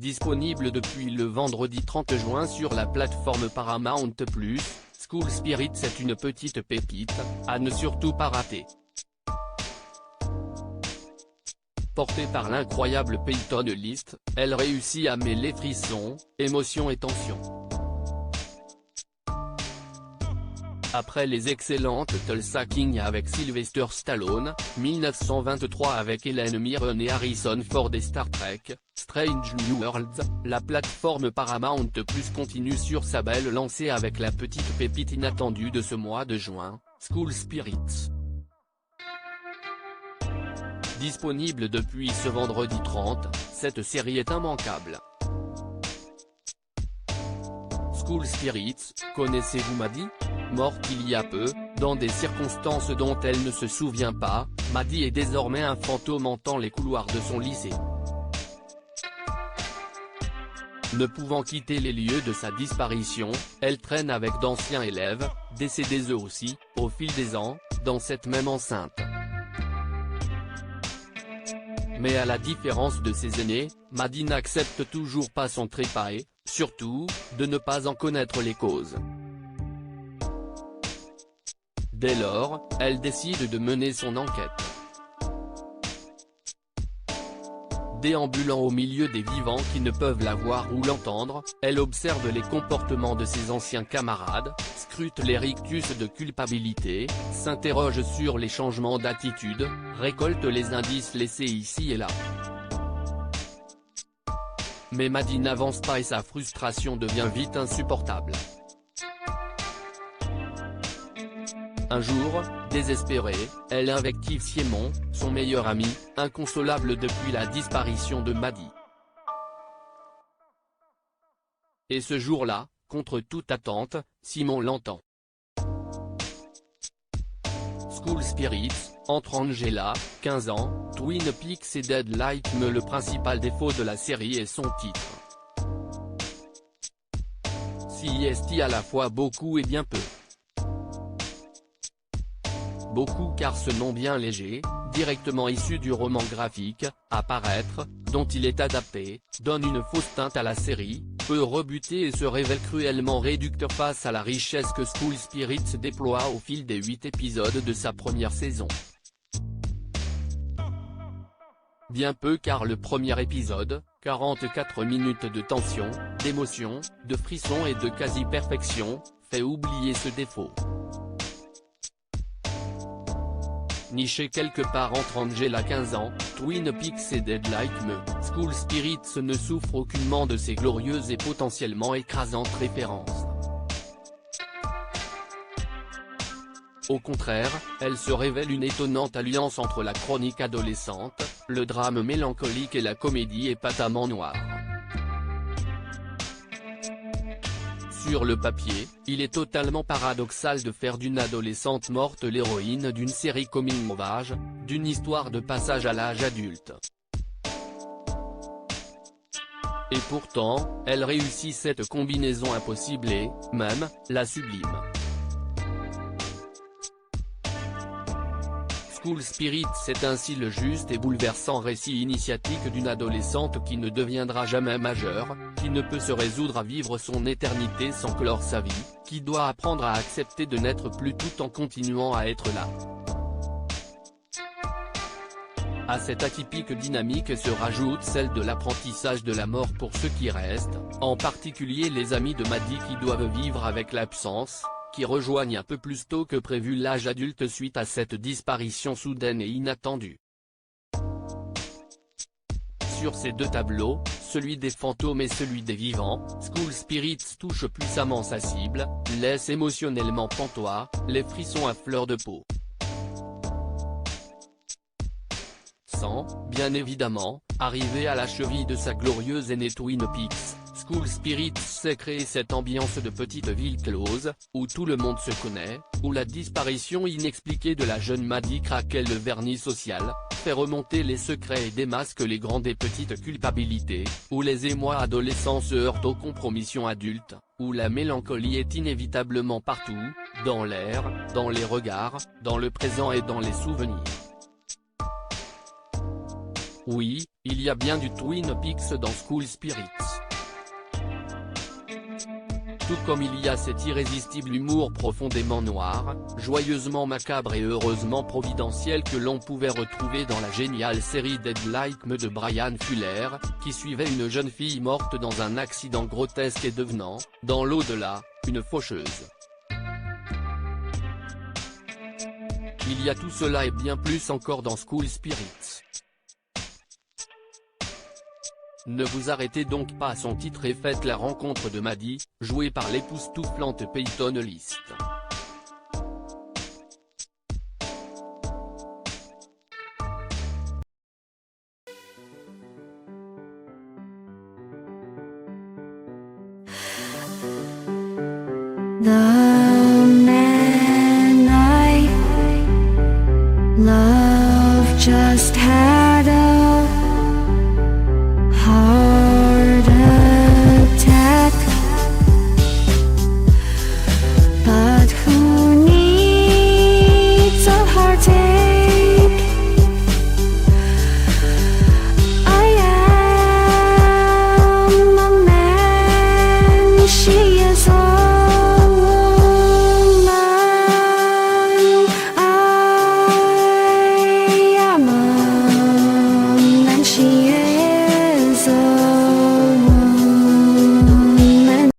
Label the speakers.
Speaker 1: Disponible depuis le vendredi 30 juin sur la plateforme Paramount+, School Spirits est une petite pépite, à ne surtout pas rater. Portée par l'incroyable Peyton List, elle réussit à mêler frissons, émotion et tension. Après les excellentes Tulsa King avec Sylvester Stallone, 1923 avec Helen Mirren et Harrison Ford et Star Trek, Strange New Worlds, la plateforme Paramount+ continue sur sa belle lancée avec la petite pépite inattendue de ce mois de juin, School Spirits. Disponible depuis ce vendredi 30, cette série est immanquable. School Spirits, connaissez-vous Maddie? Morte il y a peu, dans des circonstances dont elle ne se souvient pas, Maddie est désormais un fantôme hantant les couloirs de son lycée. Ne pouvant quitter les lieux de sa disparition, elle traîne avec d'anciens élèves, décédés eux aussi, au fil des ans, dans cette même enceinte. Mais à la différence de ses aînés, Maddie n'accepte toujours pas son trépas et, surtout, de ne pas en connaître les causes. Dès lors, elle décide de mener son enquête. Déambulant au milieu des vivants qui ne peuvent la voir ou l'entendre, elle observe les comportements de ses anciens camarades, scrute les rictus de culpabilité, s'interroge sur les changements d'attitude, récolte les indices laissés ici et là. Mais Maddie n'avance pas et sa frustration devient vite insupportable. Un jour, désespérée, elle invective Simon, son meilleur ami, inconsolable depuis la disparition de Maddie. Et ce jour-là, contre toute attente, Simon l'entend. School Spirits, entre Angela, 15 ans, Twin Peaks et Dead Like Me. Le principal défaut de la série est son titre. CIST à la fois beaucoup et bien peu. Beaucoup car ce nom bien léger, directement issu du roman graphique, à paraître, dont il est adapté, donne une fausse teinte à la série, peut rebuter et se révèle cruellement réducteur face à la richesse que School Spirits déploie au fil des 8 épisodes de sa première saison. Bien peu car le premier épisode, 44 minutes de tension, d'émotion, de frissons et de quasi-perfection, fait oublier ce défaut. Niché quelque part entre Angela 15 ans, Twin Peaks et Dead Like Me, School Spirits ne souffre aucunement de ces glorieuses et potentiellement écrasantes références. Au contraire, elle se révèle une étonnante alliance entre la chronique adolescente, le drame mélancolique et la comédie épatamment noire. Sur le papier, il est totalement paradoxal de faire d'une adolescente morte l'héroïne d'une série coming of age, d'une histoire de passage à l'âge adulte. Et pourtant, elle réussit cette combinaison impossible et, même, la sublime. School Spirits c'est ainsi le juste et bouleversant récit initiatique d'une adolescente qui ne deviendra jamais majeure, qui ne peut se résoudre à vivre son éternité sans clore sa vie, qui doit apprendre à accepter de n'être plus tout en continuant à être là. À cette atypique dynamique se rajoute celle de l'apprentissage de la mort pour ceux qui restent, en particulier les amis de Maddie qui doivent vivre avec l'absence, qui rejoignent un peu plus tôt que prévu l'âge adulte suite à cette disparition soudaine et inattendue. Sur ces deux tableaux, celui des fantômes et celui des vivants, School Spirits touche puissamment sa cible, laisse émotionnellement pantois, les frissons à fleur de peau. Sans, bien évidemment, arriver à la cheville de sa glorieuse aînée Twin Peaks, School Spirits sait créer cette ambiance de petite ville close, où tout le monde se connaît, où la disparition inexpliquée de la jeune Maddie craquait le vernis social, fait remonter les secrets et démasque les grandes et petites culpabilités, où les émois adolescents se heurtent aux compromissions adultes, où la mélancolie est inévitablement partout, dans l'air, dans les regards, dans le présent et dans les souvenirs. Oui, il y a bien du Twin Peaks dans School Spirits. Tout comme il y a cet irrésistible humour profondément noir, joyeusement macabre et heureusement providentiel que l'on pouvait retrouver dans la géniale série Dead Like Me de Brian Fuller, qui suivait une jeune fille morte dans un accident grotesque et devenant, dans l'au-delà, une faucheuse. Il y a tout cela et bien plus encore dans School Spirits. Ne vous arrêtez donc pas à son titre et faites la rencontre de Maddie, jouée par l'époustouflante Peyton List.
Speaker 2: The man I love just had